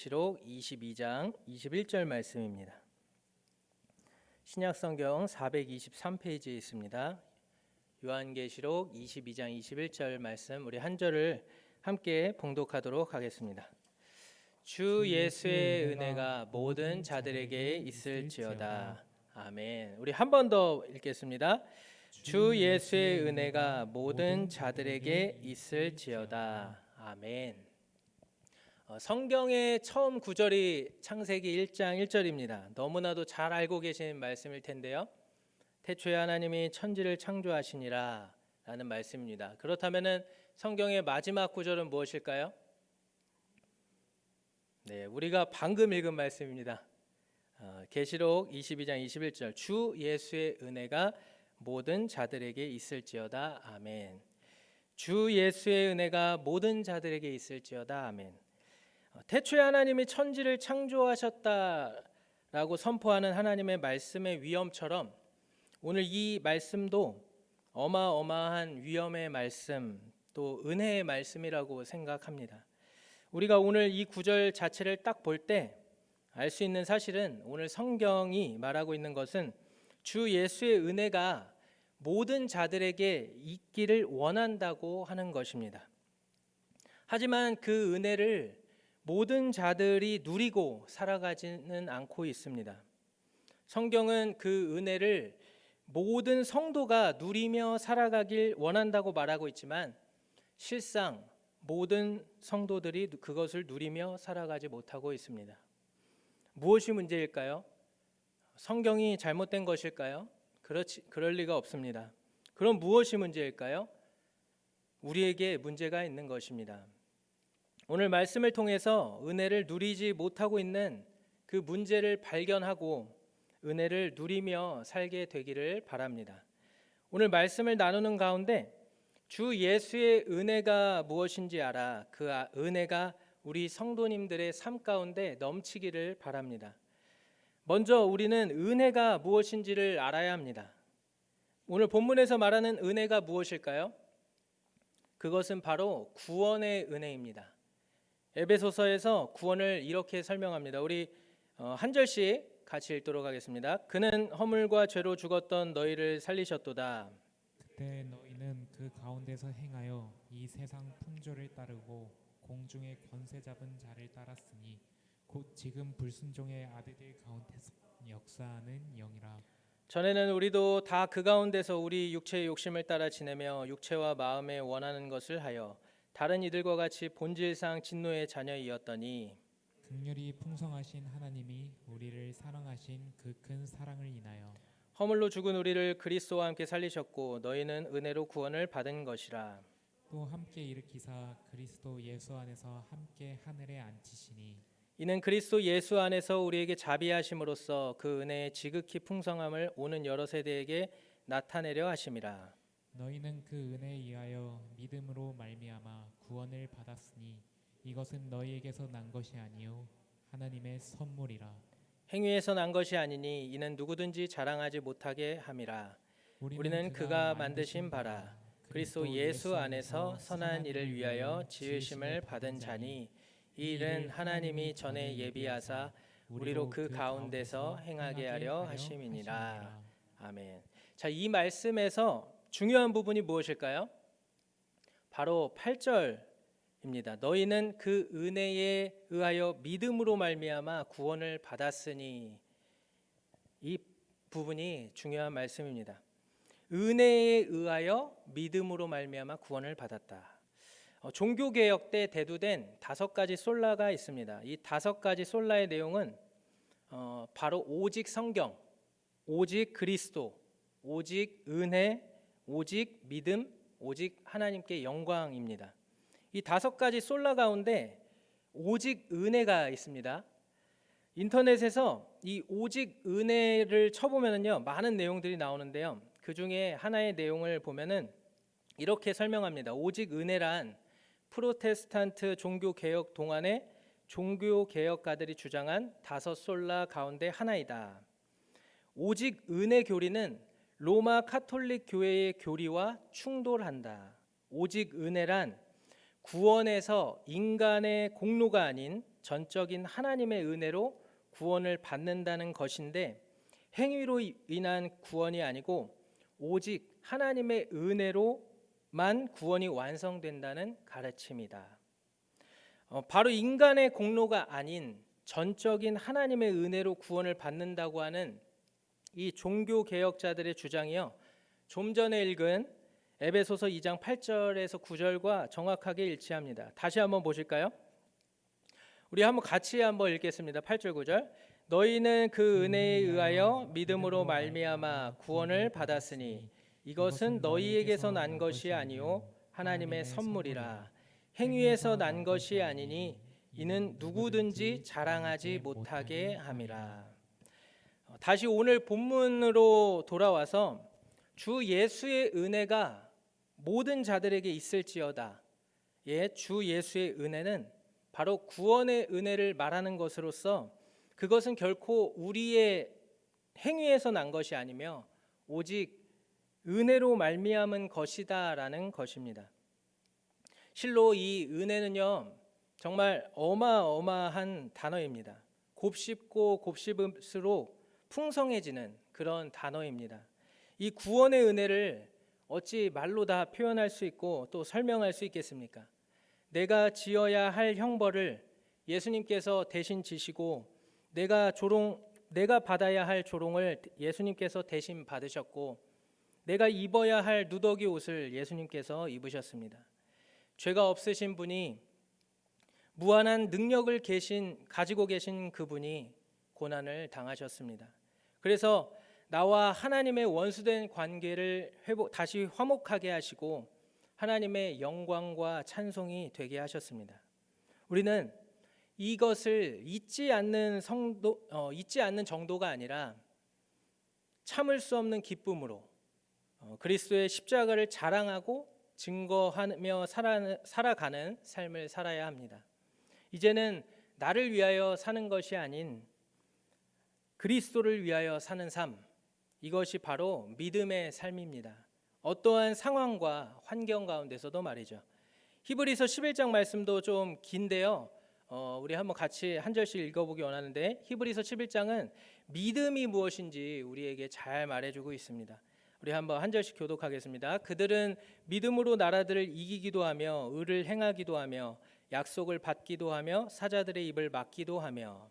요한계시록 22장 21절 말씀입니다. 신약성경 423페이지에 있습니다. 요한계시록 22장 21절 말씀 우리 한 절을 함께 봉독하도록 하겠습니다. 주 예수의 은혜가 모든 자들에게 있을지어다. 아멘. 우리 한 번 더 읽겠습니다. 주 예수의 은혜가 모든 자들에게 있을지어다. 아멘. 성경의 처음 구절이 창세기 1장 1절입니다. 너무나도 잘 알고 계신 말씀일 텐데요. 태초에 하나님이 천지를 창조하시니라 라는 말씀입니다. 그렇다면 성경의 마지막 구절은 무엇일까요? 네, 우리가 방금 읽은 말씀입니다. 계시록 22장 21절 주 예수의 은혜가 모든 자들에게 있을지어다. 아멘. 주 예수의 은혜가 모든 자들에게 있을지어다. 아멘. 태초에 하나님이 천지를 창조하셨다라고 선포하는 하나님의 말씀의 위엄처럼 오늘 이 말씀도 어마어마한 위엄의 말씀 또 은혜의 말씀이라고 생각합니다. 우리가 오늘 이 구절 자체를 딱 볼 때 알 수 있는 사실은 오늘 성경이 말하고 있는 것은 주 예수의 은혜가 모든 자들에게 있기를 원한다고 하는 것입니다. 하지만 그 은혜를 모든 자들이 누리고 살아가지는 않고 있습니다. 성경은 그 은혜를 모든 성도가 누리며 살아가길 원한다고 말하고 있지만 실상 모든 성도들이 그것을 누리며 살아가지 못하고 있습니다. 무엇이 문제일까요? 성경이 잘못된 것일까요? 그럴 리가 없습니다. 그럼 무엇이 문제일까요? 우리에게 문제가 있는 것입니다. 오늘 말씀을 통해서 은혜를 누리지 못하고 있는 그 문제를 발견하고 은혜를 누리며 살게 되기를 바랍니다. 오늘 말씀을 나누는 가운데 주 예수의 은혜가 무엇인지 알아 그 은혜가 우리 성도님들의 삶 가운데 넘치기를 바랍니다. 먼저 우리는 은혜가 무엇인지를 알아야 합니다. 오늘 본문에서 말하는 은혜가 무엇일까요? 그것은 바로 구원의 은혜입니다. 에베소서에서 구원을 이렇게 설명합니다. 우리 한 절씩 같이 읽도록 하겠습니다. 그는 허물과 죄로 죽었던 너희를 살리셨도다. 그때 너희는 그 가운데서 행하여 이 세상 풍조를 따르고 공중의 권세 잡은 자를 따랐으니 곧 지금 불순종의 아들들 가운데서 역사하는 영이라. 전에는 우리도 다 그 가운데서 우리 육체의 욕심을 따라 지내며 육체와 마음에 원하는 것을 하여 다른 이들과 같이 본질상 진노의 자녀이었더니 긍휼이 풍성하신 하나님이 우리를 사랑하신 그 큰 사랑을 인하여 허물로 죽은 우리를 그리스도와 함께 살리셨고 너희는 은혜로 구원을 받은 것이라. 또 함께 일으키사 그리스도 예수 안에서 함께 하늘에 앉히시니 이는 그리스도 예수 안에서 우리에게 자비하심으로써 그 은혜의 지극히 풍성함을 오는 여러 세대에게 나타내려 하심이라. 너희는 그 은혜에 의하여 믿음으로 말미암아 구원을 받았으니 이것은 너희에게서 난 것이 아니요 하나님의 선물이라. 행위에서 난 것이 아니니 이는 누구든지 자랑하지 못하게 함이라. 우리는 그가 만드신 바라 그리스도 예수 안에서 선한 일을 위하여 지으심을 받은 자니 이 일은 하나님이 전에 예비하사 우리로 그 가운데서 행하게 하려 하심이니라. 아멘. 자, 이 말씀에서 중요한 부분이 무엇일까요? 바로 8절입니다. 너희는 그 은혜에 의하여 믿음으로 말미암아 구원을 받았으니, 이 부분이 중요한 말씀입니다. 은혜에 의하여 믿음으로 말미암아 구원을 받았다. 종교개혁 때 대두된 5가지 솔라가 있습니다. 이 5가지 솔라의 내용은 바로 오직 성경, 오직 그리스도, 오직 은혜, 오직 믿음, 오직 하나님께 영광입니다. 이 5가지 솔라 가운데 오직 은혜가 있습니다. 인터넷에서 이 오직 은혜를 쳐보면요 많은 내용들이 나오는데요. 그 중에 하나의 내용을 보면은 이렇게 설명합니다. 오직 은혜란 프로테스탄트 종교개혁 동안의 종교개혁가들이 주장한 5 솔라 가운데 하나이다. 오직 은혜 교리는 로마 카톨릭 교회의 교리와 충돌한다. 오직 은혜란 구원에서 인간의 공로가 아닌 전적인 하나님의 은혜로 구원을 받는다는 것인데 행위로 인한 구원이 아니고 오직 하나님의 은혜로만 구원이 완성된다는 가르침이다. 바로 인간의 공로가 아닌 전적인 하나님의 은혜로 구원을 받는다고 하는 이 종교 개혁자들의 주장이요. 좀 전에 읽은 에베소서 2장 8절에서 9절과 정확하게 일치합니다. 다시 한번 보실까요? 우리 한번 같이 한번 읽겠습니다. 8절 9절. 너희는 그 은혜에 의하여 믿음으로 말미암아 구원을 받았으니 이것은 너희에게서 난 것이 아니요 하나님의 선물이라. 행위에서 난 것이 아니니 이는 누구든지 자랑하지 못하게 함이라. 다시 오늘 본문으로 돌아와서 주 예수의 은혜가 모든 자들에게 있을지어다. 주 예수의 은혜는 바로 구원의 은혜를 말하는 것으로서 그것은 결코 우리의 행위에서 난 것이 아니며 오직 은혜로 말미암은 것이다라는 것입니다. 실로 이 은혜는요 정말 어마어마한 단어입니다. 곱씹고 곱씹을수록 풍성해지는 그런 단어입니다. 이 구원의 은혜를 어찌 말로 다 표현할 수 있고 또 설명할 수 있겠습니까? 내가 지어야 할 형벌을 예수님께서 대신 지시고 내가 받아야 할 조롱을 예수님께서 대신 받으셨고 내가 입어야 할 누더기 옷을 예수님께서 입으셨습니다. 죄가 없으신 분이 무한한 능력을 가지고 계신 그분이 고난을 당하셨습니다. 그래서 나와 하나님의 원수된 관계를 다시 화목하게 하시고 하나님의 영광과 찬송이 되게 하셨습니다. 우리는 이것을 잊지 않는 정도가 아니라 참을 수 없는 기쁨으로 그리스도의 십자가를 자랑하고 증거하며 살아가는 삶을 살아야 합니다. 이제는 나를 위하여 사는 것이 아닌 그리스도를 위하여 사는 삶, 이것이 바로 믿음의 삶입니다. 어떠한 상황과 환경 가운데서도 말이죠. 히브리서 11장 말씀도 좀 긴데요. 우리 한번 같이 한 절씩 읽어보기 원하는데 히브리서 11장은 믿음이 무엇인지 우리에게 잘 말해주고 있습니다. 우리 한번 한 절씩 교독하겠습니다. 그들은 믿음으로 나라들을 이기기도 하며 의를 행하기도 하며 약속을 받기도 하며 사자들의 입을 막기도 하며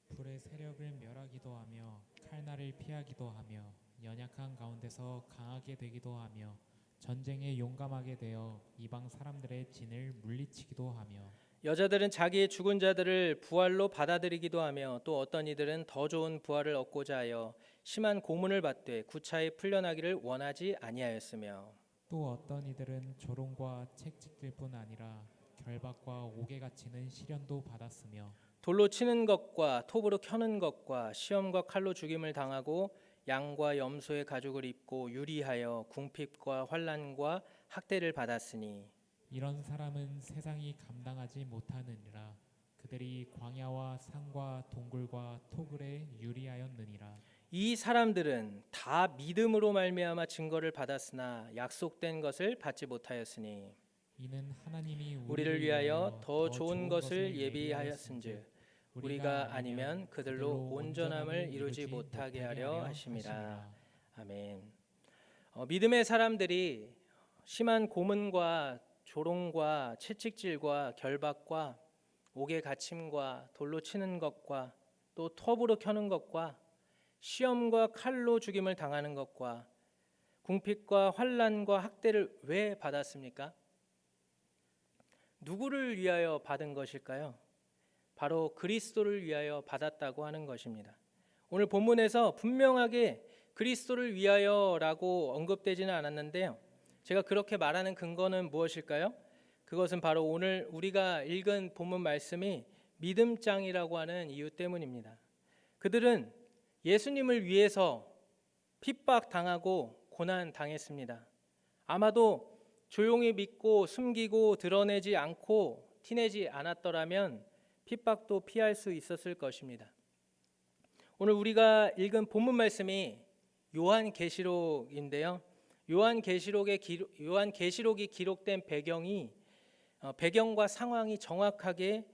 불의 세력을 멸하기도 하며 칼날을 피하기도 하며 연약한 가운데서 강하게 되기도 하며 전쟁에 용감하게 되어 이방 사람들의 진을 물리치기도 하며 여자들은 자기의 죽은 자들을 부활로 받아들이기도 하며 또 어떤 이들은 더 좋은 부활을 얻고자 하여 심한 고문을 받되 구차히 풀려나기를 원하지 아니하였으며 또 어떤 이들은 조롱과 책찍질 뿐 아니라 결박과 옥에 갇히는 시련도 받았으며 돌로 치는 것과 톱으로 켜는 것과 시험과 칼로 죽임을 당하고 양과 염소의 가죽을 입고 유리하여 궁핍과 환난과 학대를 받았으니 이런 사람은 세상이 감당하지 못하느니라. 그들이 광야와 산과 동굴과 토굴에 유리하였느니라. 이 사람들은 다 믿음으로 말미암아 증거를 받았으나 약속된 것을 받지 못하였으니 이는 하나님이 우리를 위하여 더 좋은 것을 예비하였은즉 우리가 아니면 그들로 온전함을 이루지 못하게 하려 하심이라. 아멘. 믿음의 사람들이 심한 고문과 조롱과 채찍질과 결박과 옥에 갇힘과 돌로 치는 것과 또 톱으로 켜는 것과 시험과 칼로 죽임을 당하는 것과 궁핍과 환난과 학대를 왜 받았습니까? 누구를 위하여 받은 것일까요? 바로 그리스도를 위하여 받았다고 하는 것입니다. 오늘 본문에서 분명하게 그리스도를 위하여라고 언급되지는 않았는데요. 제가 그렇게 말하는 근거는 무엇일까요? 그것은 바로 오늘 우리가 읽은 본문 말씀이 믿음장이라고 하는 이유 때문입니다. 그들은 예수님을 위해서 핍박당하고 고난당했습니다. 아마도 조용히 믿고 숨기고 드러내지 않고 티내지 않았더라면 핍박도 피할 수 있었을 것입니다. 오늘 우리가 읽은 본문 말씀이 요한계시록인데요. 요한계시록이 기록된 배경과 상황이 정확하게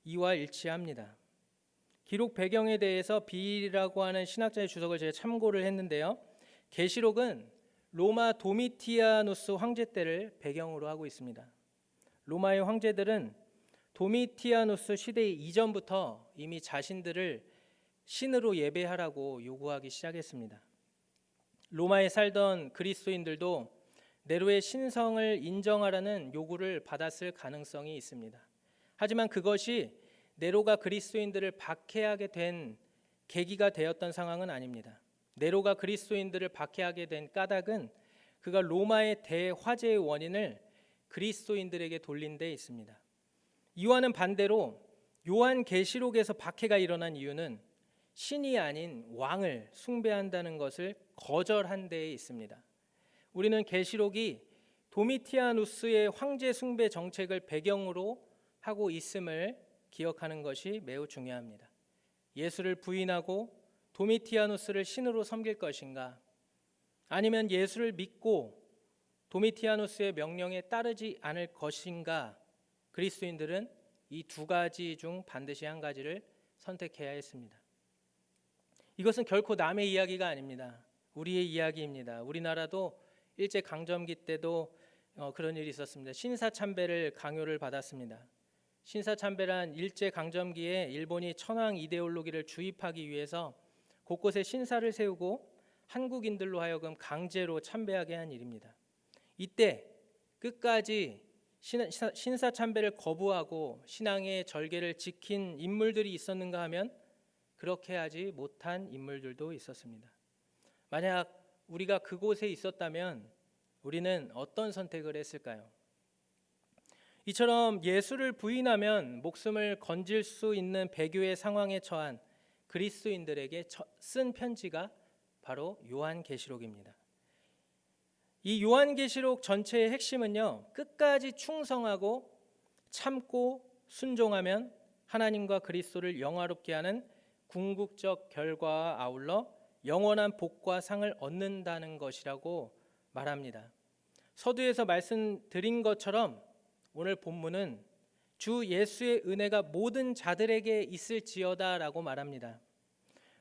이와 일치합니다. 기록 배경에 대해서 비라고 하는 신학자의 주석을 제가 참고를 했는데요. 계시록은 로마 도미티아누스 황제 때를 배경으로 하고 있습니다. 로마의 황제들은 도미티아누스 시대 이전부터 이미 자신들을 신으로 예배하라고 요구하기 시작했습니다. 로마에 살던 그리스도인들도 네로의 신성을 인정하라는 요구를 받았을 가능성이 있습니다. 하지만 그것이 네로가 그리스도인들을 박해하게 된 계기가 되었던 상황은 아닙니다. 네로가 그리스도인들을 박해하게 된 까닭은 그가 로마의 대화재의 원인을 그리스도인들에게 돌린 데 있습니다. 이와는 반대로 요한계시록에서 박해가 일어난 이유는 신이 아닌 왕을 숭배한다는 것을 거절한 데에 있습니다. 우리는 계시록이 도미티아누스의 황제 숭배 정책을 배경으로 하고 있음을 기억하는 것이 매우 중요합니다. 예수를 부인하고 도미티아누스를 신으로 섬길 것인가? 아니면 예수를 믿고 도미티아누스의 명령에 따르지 않을 것인가? 그리스도인들은 이 두 가지 중 반드시 한 가지를 선택해야 했습니다. 이것은 결코 남의 이야기가 아닙니다. 우리의 이야기입니다. 우리나라도 일제강점기 때도 그런 일이 있었습니다. 신사참배를 강요를 받았습니다. 신사참배란 일제강점기에 일본이 천황 이데올로기를 주입하기 위해서 곳곳에 신사를 세우고 한국인들로 하여금 강제로 참배하게 한 일입니다. 이때 끝까지 신사참배를 거부하고 신앙의 절개를 지킨 인물들이 있었는가 하면 그렇게 하지 못한 인물들도 있었습니다. 만약 우리가 그곳에 있었다면 우리는 어떤 선택을 했을까요? 이처럼 예수를 부인하면 목숨을 건질 수 있는 배교의 상황에 처한 그리스도인들에게 쓴 편지가 바로 요한계시록입니다. 이 요한계시록 전체의 핵심은요, 끝까지 충성하고 참고 순종하면 하나님과 그리스도를 영화롭게 하는 궁극적 결과와 아울러 영원한 복과 상을 얻는다는 것이라고 말합니다. 서두에서 말씀드린 것처럼 오늘 본문은 주 예수의 은혜가 모든 자들에게 있을지어다라고 말합니다.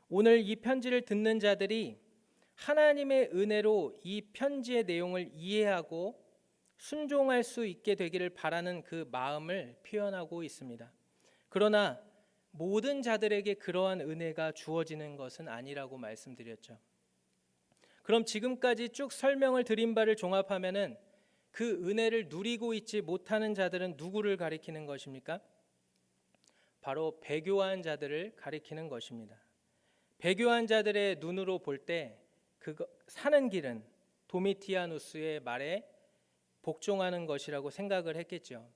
오늘 이 편지를 듣는 자들이 하나님의 은혜로 이 편지의 내용을 이해하고 순종할 수 있게 되기를 바라는 그 마음을 표현하고 있습니다. 그러나 모든 자들에게 그러한 은혜가 주어지는 것은 아니라고 말씀드렸죠. 그럼 지금까지 쭉 설명을 드린 바를 종합하면은 그 은혜를 누리고 있지 못하는 자들은 누구를 가리키는 것입니까? 바로 배교한 자들을 가리키는 것입니다. 배교한 자들의 눈으로 볼 때 그거 사는 길은 도미티아누스의 말에 복종하는 것이라고 생각을 했겠죠.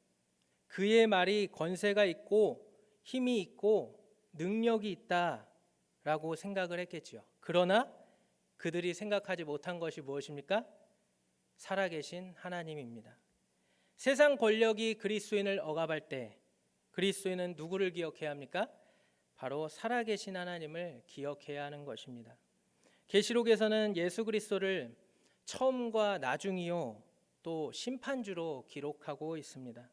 그의 말이 권세가 있고 힘이 있고 능력이 있다라고 생각을 했겠죠. 그러나 그들이 생각하지 못한 것이 무엇입니까? 살아계신 하나님입니다. 세상 권력이 그리스도인을 억압할 때 그리스도인은 누구를 기억해야 합니까? 바로 살아계신 하나님을 기억해야 하는 것입니다. 계시록에서는 예수 그리스도를 처음과 나중이요 또 심판주로 기록하고 있습니다.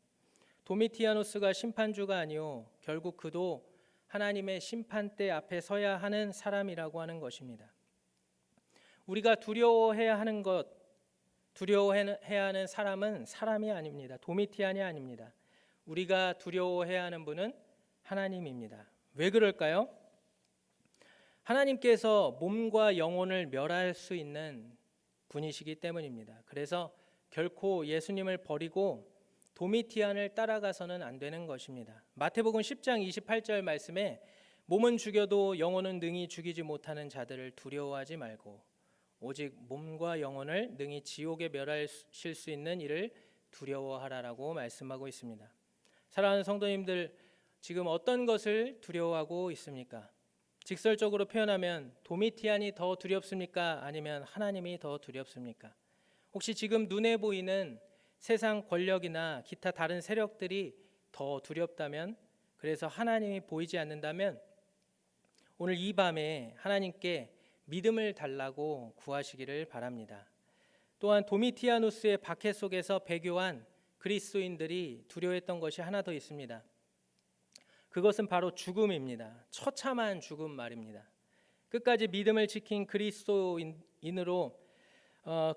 도미티아누스가 심판주가 아니요 결국 그도 하나님의 심판대 앞에 서야 하는 사람이라고 하는 것입니다. 우리가 두려워해야 하는 것, 두려워해야 하는 사람은 사람이 아닙니다. 도미티안이 아닙니다. 우리가 두려워해야 하는 분은 하나님입니다. 왜 그럴까요? 하나님께서 몸과 영혼을 멸할 수 있는 분이시기 때문입니다. 그래서 결코 예수님을 버리고 도미티안을 따라가서는 안 되는 것입니다. 마태복음 10장 28절 말씀에 몸은 죽여도 영혼은 능히 죽이지 못하는 자들을 두려워하지 말고 오직 몸과 영혼을 능히 지옥에 멸하실 수 있는 이를 두려워하라라고 말씀하고 있습니다. 사랑하는 성도님들, 지금 어떤 것을 두려워하고 있습니까? 직설적으로 표현하면 도미티안이 더 두렵습니까? 아니면 하나님이 더 두렵습니까? 혹시 지금 눈에 보이는 세상 권력이나 기타 다른 세력들이 더 두렵다면, 그래서 하나님이 보이지 않는다면 오늘 이 밤에 하나님께 믿음을 달라고 구하시기를 바랍니다. 또한 도미티아누스의 박해 속에서 배교한 그리스도인들이 두려워했던 것이 하나 더 있습니다. 그것은 바로 죽음입니다. 처참한 죽음 말입니다. 끝까지 믿음을 지킨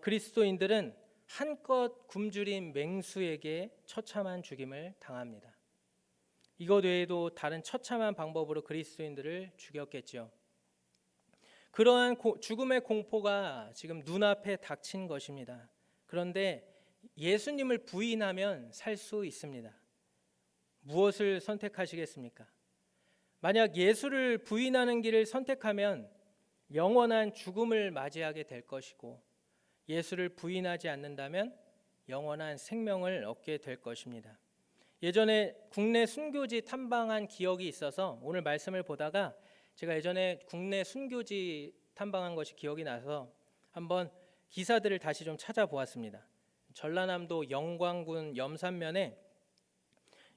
그리스도인들은 한껏 굶주린 맹수에게 처참한 죽임을 당합니다. 이것 외에도 다른 처참한 방법으로 그리스도인들을 죽였겠지요. 그러한 죽음의 공포가 지금 눈앞에 닥친 것입니다. 그런데 예수님을 부인하면 살 수 있습니다. 무엇을 선택하시겠습니까? 만약 예수를 부인하는 길을 선택하면 영원한 죽음을 맞이하게 될 것이고, 예수를 부인하지 않는다면 영원한 생명을 얻게 될 것입니다. 예전에 국내 순교지 탐방한 기억이 있어서 오늘 말씀을 보다가 제가 예전에 국내 순교지 탐방한 것이 기억이 나서 한번 기사들을 다시 좀 찾아보았습니다. 전라남도 영광군 염산면에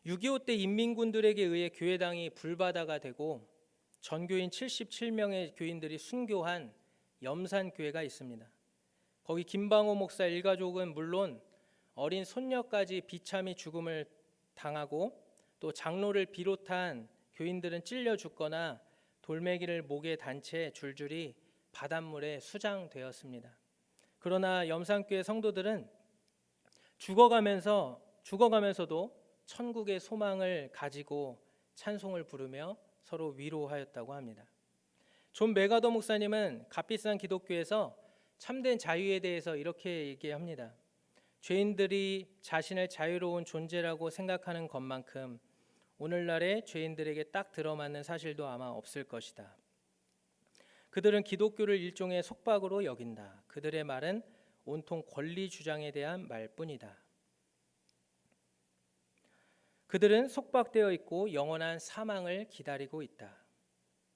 6.25 때 인민군들에게 의해 교회당이 불바다가 되고 전교인 77명의 교인들이 순교한 염산교회가 있습니다. 거기 김방호 목사 일가족은 물론 어린 손녀까지 비참히 죽음을 당하고, 또 장로를 비롯한 교인들은 찔려 죽거나 돌멩이를 목에 단 채 줄줄이 바닷물에 수장되었습니다. 그러나 염산교회 성도들은 죽어가면서도 천국의 소망을 가지고 찬송을 부르며 서로 위로하였다고 합니다. 존 메가더 목사님은 값비싼 기독교에서 참된 자유에 대해서 이렇게 얘기합니다. 죄인들이 자신을 자유로운 존재라고 생각하는 것만큼 오늘날의 죄인들에게 딱 들어맞는 사실도 아마 없을 것이다. 그들은 기독교를 일종의 속박으로 여긴다. 그들의 말은 온통 권리 주장에 대한 말뿐이다. 그들은 속박되어 있고 영원한 사망을 기다리고 있다.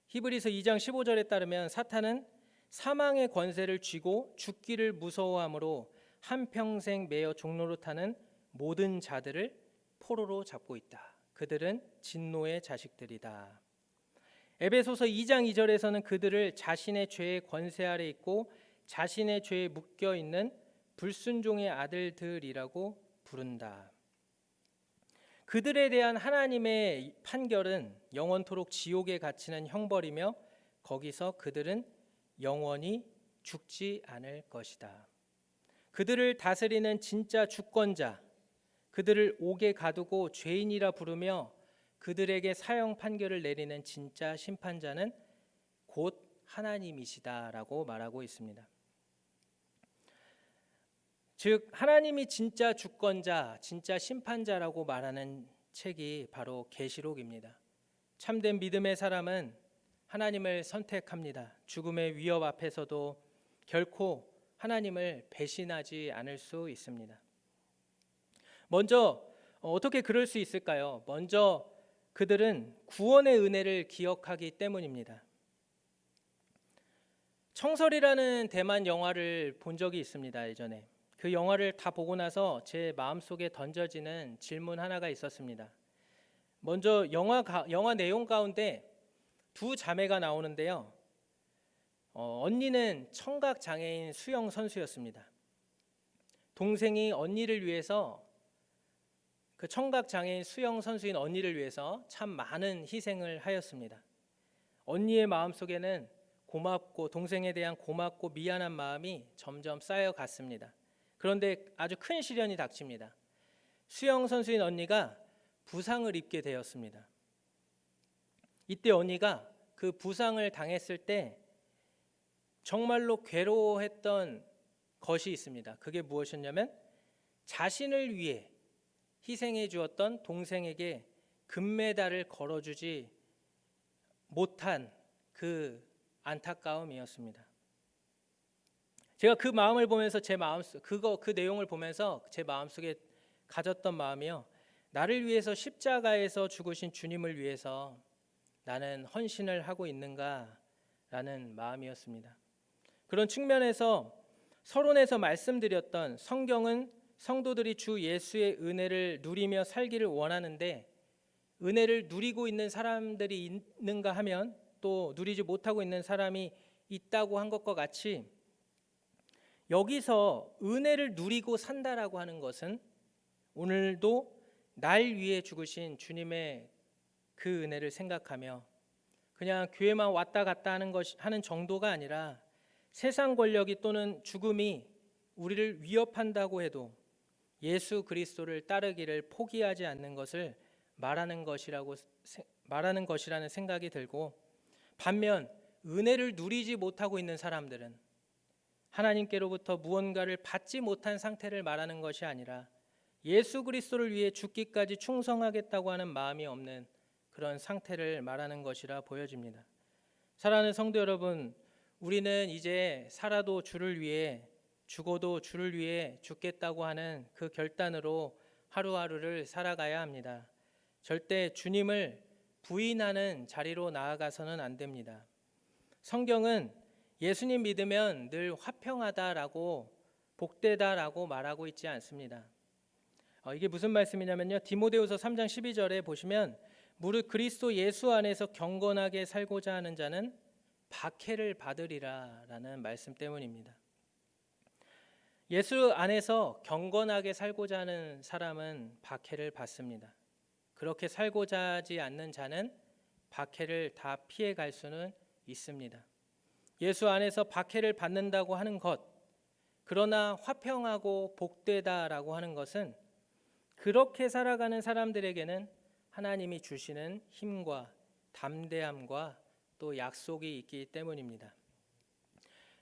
히브리서 2장 15절에 따르면 사탄은 사망의 권세를 쥐고 죽기를 무서워하므로 한평생 매여 종로로 타는 모든 자들을 포로로 잡고 있다. 그들은 진노의 자식들이다. 에베소서 2장 2절에서는 그들을 자신의 죄의 권세 아래 있고 자신의 죄에 묶여 있는 불순종의 아들들이라고 부른다. 그들에 대한 하나님의 판결은 영원토록 지옥에 갇히는 형벌이며 거기서 그들은 영원히 죽지 않을 것이다. 그들을 다스리는 진짜 주권자, 그들을 옥에 가두고 죄인이라 부르며 그들에게 사형 판결을 내리는 진짜 심판자는 곧 하나님이시다라고 말하고 있습니다. 즉 하나님이 진짜 주권자, 진짜 심판자라고 말하는 책이 바로 계시록입니다. 참된 믿음의 사람은 하나님을 선택합니다. 죽음의 위협 앞에서도 결코 하나님을 배신하지 않을 수 있습니다. 먼저 어떻게 그럴 수 있을까요? 먼저 그들은 구원의 은혜를 기억하기 때문입니다. 청설이라는 대만 영화를 본 적이 있습니다. 예전에 그 영화를 다 보고 나서 제 마음속에 던져지는 질문 하나가 있었습니다. 먼저 영화 내용 가운데 두 자매가 나오는데요. 언니는 청각 장애인 수영 선수였습니다. 동생이 언니를 위해서, 그 청각 장애인 수영 선수인 언니를 위해서 참 많은 희생을 하였습니다. 언니의 마음속에는 고맙고 동생에 대한 고맙고 미안한 마음이 점점 쌓여갔습니다. 그런데 아주 큰 시련이 닥칩니다. 수영 선수인 언니가 부상을 입게 되었습니다. 이때 언니가 그 부상을 당했을 때 정말로 괴로워했던 것이 있습니다. 그게 무엇이었냐면 자신을 위해 희생해 주었던 동생에게 금메달을 걸어주지 못한 그 안타까움이었습니다. 제가 그 마음을 보면서 그 내용을 보면서 제 마음속에 가졌던 마음이요. 나를 위해서 십자가에서 죽으신 주님을 위해서 나는 헌신을 하고 있는가라는 마음이었습니다. 그런 측면에서 서론에서 말씀드렸던 성경은 성도들이 주 예수의 은혜를 누리며 살기를 원하는데 은혜를 누리고 있는 사람들이 있는가 하면 또 누리지 못하고 있는 사람이 있다고 한 것과 같이 여기서 은혜를 누리고 산다라고 하는 것은 오늘도 날 위해 죽으신 주님의 그 은혜를 생각하며 그냥 교회만 왔다 갔다 하는 정도가 아니라 세상 권력이 또는 죽음이 우리를 위협한다고 해도 예수 그리스도를 따르기를 포기하지 않는 것을 말하는 것이라는 생각이 들고, 반면 은혜를 누리지 못하고 있는 사람들은 하나님께로부터 무언가를 받지 못한 상태를 말하는 것이 아니라 예수 그리스도를 위해 죽기까지 충성하겠다고 하는 마음이 없는 그런 상태를 말하는 것이라 보여집니다. 사랑하는 성도 여러분, 우리는 이제 살아도 주를 위해, 죽어도 주를 위해 죽겠다고 하는 그 결단으로 하루하루를 살아가야 합니다. 절대 주님을 부인하는 자리로 나아가서는 안 됩니다. 성경은 예수님 믿으면 늘 화평하다라고, 복되다라고 말하고 있지 않습니다. 이게 무슨 말씀이냐면요, 디모데후서 3장 12절에 보시면 무릇 그리스도 예수 안에서 경건하게 살고자 하는 자는 박해를 받으리라 라는 말씀 때문입니다. 예수 안에서 경건하게 살고자 하는 사람은 박해를 받습니다. 그렇게 살고자 하지 않는 자는 박해를 다 피해갈 수는 있습니다. 예수 안에서 박해를 받는다고 하는 것, 그러나 화평하고 복되다라고 하는 것은 그렇게 살아가는 사람들에게는 하나님이 주시는 힘과 담대함과 또 약속이 있기 때문입니다.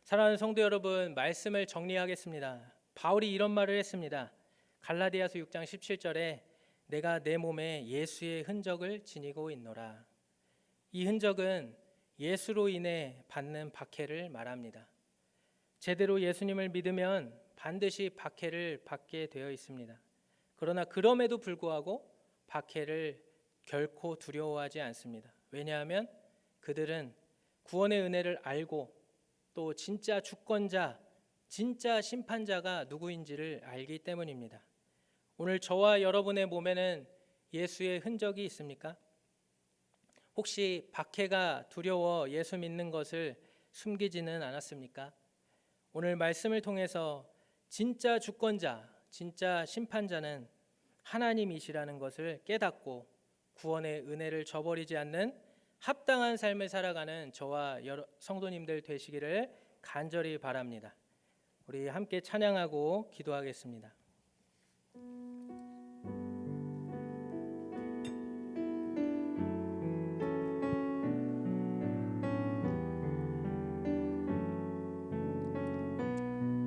사랑하는 성도 여러분, 말씀을 정리하겠습니다. 바울이 이런 말을 했습니다. 갈라디아서 6장 17절에 내가 내 몸에 예수의 흔적을 지니고 있노라. 이 흔적은 예수로 인해 받는 박해를 말합니다. 제대로 예수님을 믿으면 반드시 박해를 받게 되어 있습니다. 그러나 그럼에도 불구하고 박해를 결코 두려워하지 않습니다. 왜냐하면 그들은 구원의 은혜를 알고 또 진짜 주권자, 진짜 심판자가 누구인지를 알기 때문입니다. 오늘 저와 여러분의 몸에는 예수의 흔적이 있습니까? 혹시 박해가 두려워 예수 믿는 것을 숨기지는 않았습니까? 오늘 말씀을 통해서 진짜 주권자, 진짜 심판자는 하나님이시라는 것을 깨닫고 구원의 은혜를 저버리지 않는 합당한 삶을 살아가는 저와 여러 성도님들 되시기를 간절히 바랍니다. 우리 함께 찬양하고 기도하겠습니다.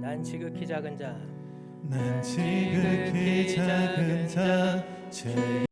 난 지극히 작은 자, 난 지극히 작은 자,